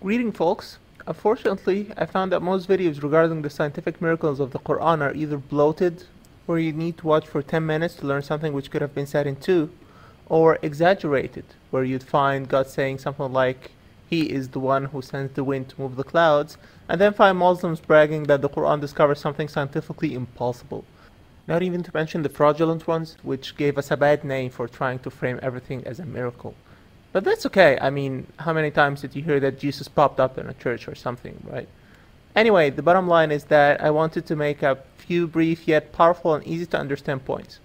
Greeting folks. Unfortunately, I found that most videos regarding the scientific miracles of the Quran are either bloated, where you need to watch for 10 minutes to learn something which could have been said in 2, or exaggerated, where you'd find God saying something like, He is the one who sends the wind to move the clouds, and then find Muslims bragging that the Quran discovers something scientifically impossible. Not even to mention the fraudulent ones, which gave us a bad name for trying to frame everything as a miracle. But that's okay. I mean, how many times did you hear that Jesus popped up in a church or something, right? Anyway, the bottom line is that I wanted to make a few brief yet powerful and easy to understand points.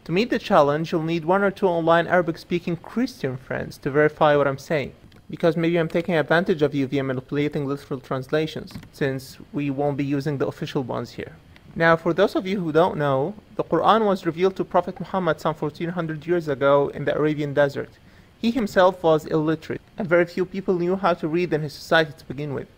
To meet the challenge, you'll need 1 or 2 online Arabic-speaking Christian friends to verify what I'm saying, because maybe I'm taking advantage of you via manipulating literal translations, since we won't be using the official ones here. Now, for those of you who don't know, the Quran was revealed to Prophet Muhammad some 1400 years ago in the Arabian desert. He himself was illiterate, and very few people knew how to read in his society to begin with.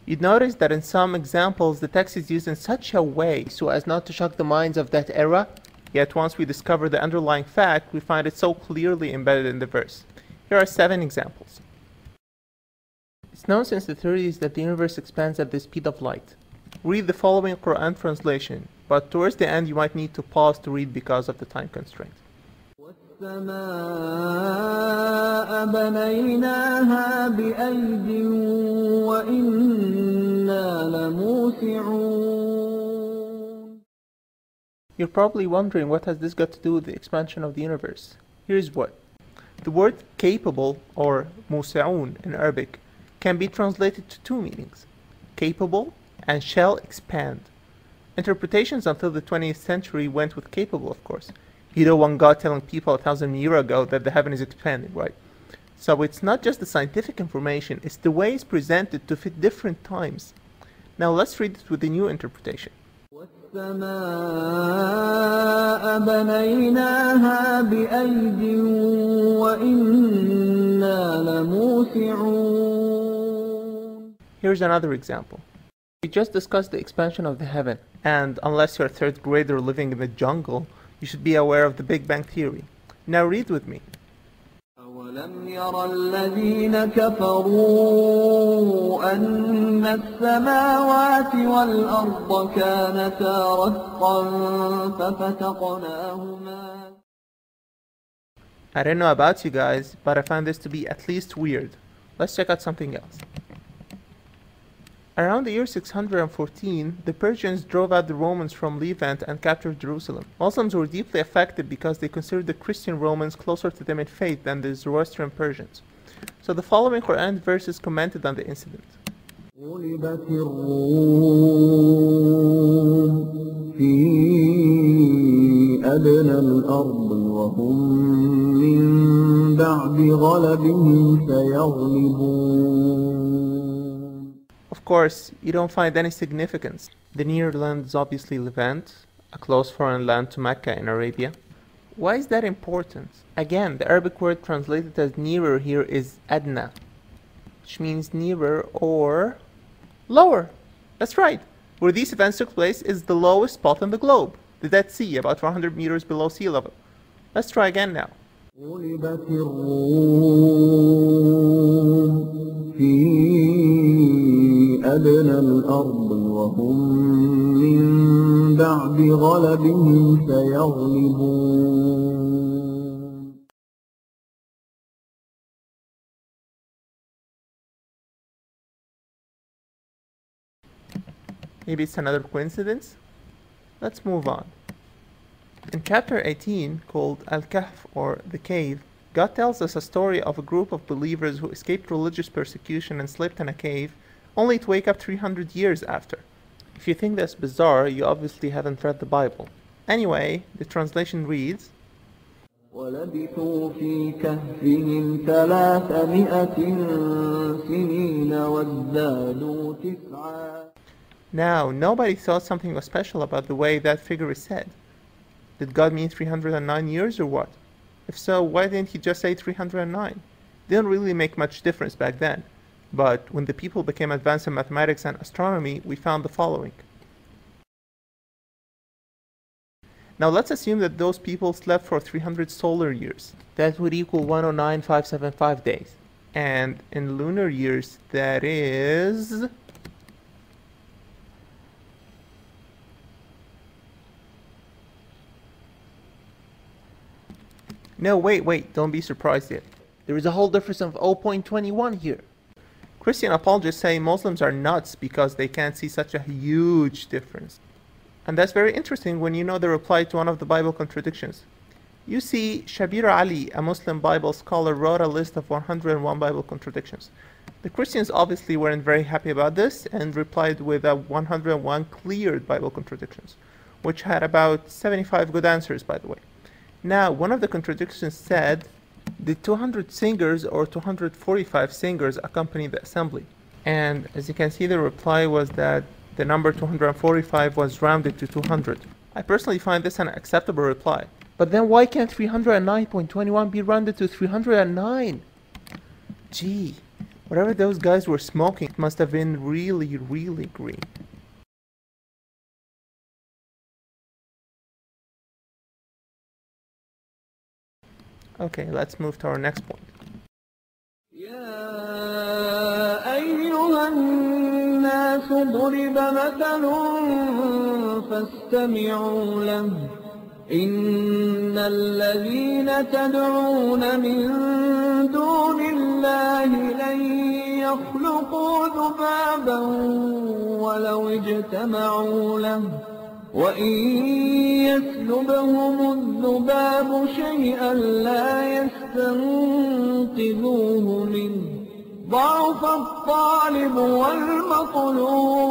You'd notice that in some examples the text is used in such a way so as not to shock the minds of that era, yet once we discover the underlying fact, we find it so clearly embedded in the verse. Here are 7 examples. It's known since the 30s that the universe expands at the speed of light. Read the following Quran translation, but towards the end you might need to pause to read because of the time constraint. السماء بنيناها بأيد وإنا لموسعون. You're probably wondering what has this got to do with the expansion of the universe. Here's what. The word capable, or موسعون in Arabic, can be translated to 2 meanings. Capable and shall expand. Interpretations until the 20th century went with capable, of course. You don't want God telling people 1,000 years ago that the heaven is expanding, right? So it's not just the scientific information, it's the way it's presented to fit different times. Now let's read it with the new interpretation. والسماء بنيناها بأيد وإنا لموسعون. Here's another example. We just discussed the expansion of the heaven, and unless you're a 3rd grader living in the jungle, you should be aware of the Big Bang Theory. Now read with me. أولم ير الذين كفروا أن السماوات والأرض كانتا رتقا ففتقناهما. I don't know about you guys, but I find this to be at least weird. Let's check out something else. Around the year 614, the Persians drove out the Romans from Levant and captured Jerusalem. Muslims were deeply affected because they considered the Christian Romans closer to them in faith than the Zoroastrian Persians. So the following Quran verses commented on the incident. غلبت الروم في أدنى الأرض وهم من بعد غلبهم سيغلبون. Of course, you don't find any significance. The near land is obviously Levant, a close foreign land to Mecca in Arabia. Why is that important? Again, the Arabic word translated as nearer here is adna, which means nearer or lower. That's right. Where these events took place is the lowest spot on the globe, the Dead Sea, about 400 meters below sea level. Let's try again now. غلبت الروم في أدنى الأرض وهم من بعد غلبهم سيغلبون. Maybe it's another coincidence? Let's move on. In chapter 18, called Al-Kahf, or the Cave, God tells us a story of a group of believers who escaped religious persecution and slept in a cave, only to wake up 300 years after. If you think that's bizarre, you obviously haven't read the Bible. Anyway, the translation reads, ولبثوا في كهفهم 300 سنين وازدادوا 9. Now, nobody thought something was special about the way that figure is said. Did God mean 309 years or what? If so, why didn't he just say 309? Didn't really make much difference back then. But when the people became advanced in mathematics and astronomy, we found the following. Now let's assume that those people slept for 300 solar years. That would equal 109,575 days. And in lunar years, that is... No, wait, don't be surprised yet. There is a whole difference of 0.21 here. Christian apologists say Muslims are nuts because they can't see such a huge difference. And that's very interesting when you know the reply to one of the Bible contradictions. You see, Shabir Ali, a Muslim Bible scholar, wrote a list of 101 Bible contradictions. The Christians obviously weren't very happy about this and replied with a 101 cleared Bible contradictions, which had about 75 good answers, by the way. Now, one of the contradictions said, the 200 singers or 245 singers accompany the assembly. And as you can see, the reply was that the number 245 was rounded to 200. I personally find this an acceptable reply. But then why can't 309.21 be rounded to 309? Gee, whatever those guys were smoking must have been really, really green. Okay, let's move to our next point. يا أيها الناس ضرب مثل فاستمعوا له إن الذين تدعون من دون الله لن يخلقوا ذبابا ولو اجتمعوا له وإن يسلبهم الذباب شيئا لا يستنقذوه منه ضعف الطالب والمطلوب.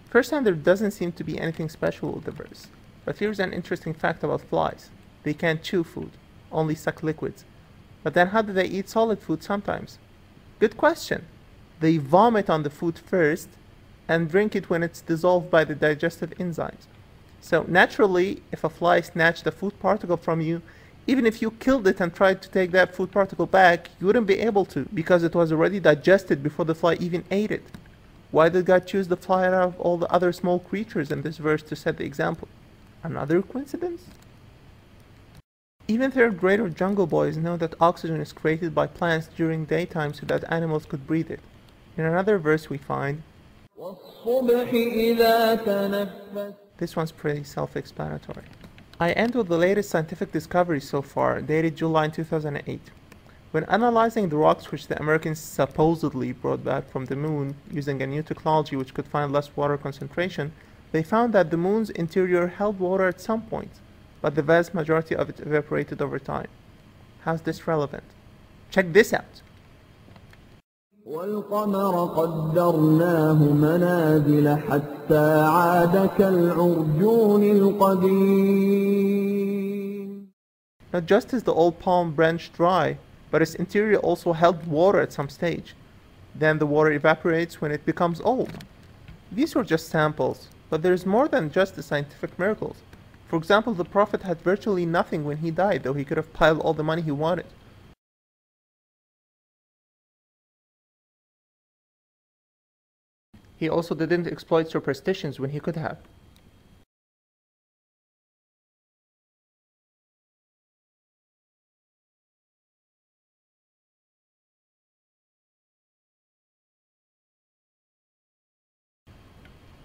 First time, there doesn't seem to be anything special with the verse. But here's an interesting fact about flies. They can't chew food, only suck liquids. But then how do they eat solid food sometimes? Good question. They vomit on the food first and drink it when it's dissolved by the digestive enzymes. So naturally, if a fly snatched a food particle from you, even if you killed it and tried to take that food particle back, you wouldn't be able to because it was already digested before the fly even ate it. Why did God choose the fly out of all the other small creatures in this verse to set the example? Another coincidence? Even third grader jungle boys know that oxygen is created by plants during daytime so that animals could breathe it. In another verse we find, this one's pretty self-explanatory. I end with the latest scientific discovery so far, dated July 2008. When analyzing the rocks which the Americans supposedly brought back from the moon using a new technology which could find less water concentration, they found that the moon's interior held water at some point, but the vast majority of it evaporated over time. How's this relevant? Check this out. والقمر قدرناه منازل حتى عاد كالعرجون القديم. Not just is the old palm branch dry, but its interior also held water at some stage. Then the water evaporates when it becomes old. These were just samples, but there is more than just the scientific miracles. For example, the Prophet had virtually nothing when he died, though he could have piled all the money he wanted. He also didn't exploit superstitions when he could have.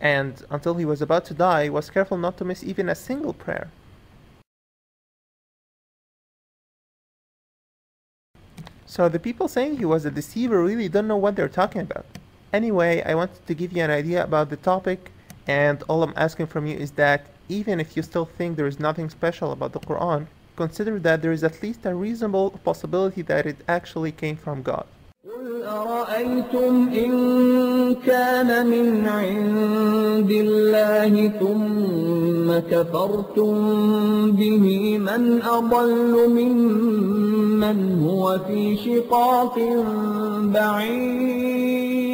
And until he was about to die, was careful not to miss even a single prayer. So the people saying he was a deceiver really don't know what they're talking about. Anyway, I wanted to give you an idea about the topic, and all I'm asking from you is that even if you still think there is nothing special about the Quran, consider that there is at least a reasonable possibility that it actually came from God. قل أرأيتم إن كان من عند الله ثم كفرتم به من أضل ممن هو في شقاق بعيد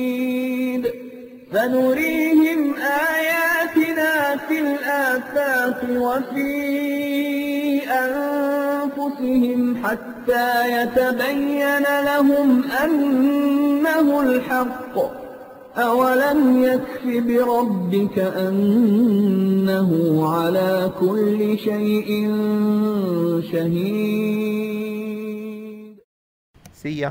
فنريهم آياتنا في الآفاق وفي أنفسهم حتى يتبين لهم أنه الحق أولم يكف بربك أنه على كل شيء شهيد. See ya.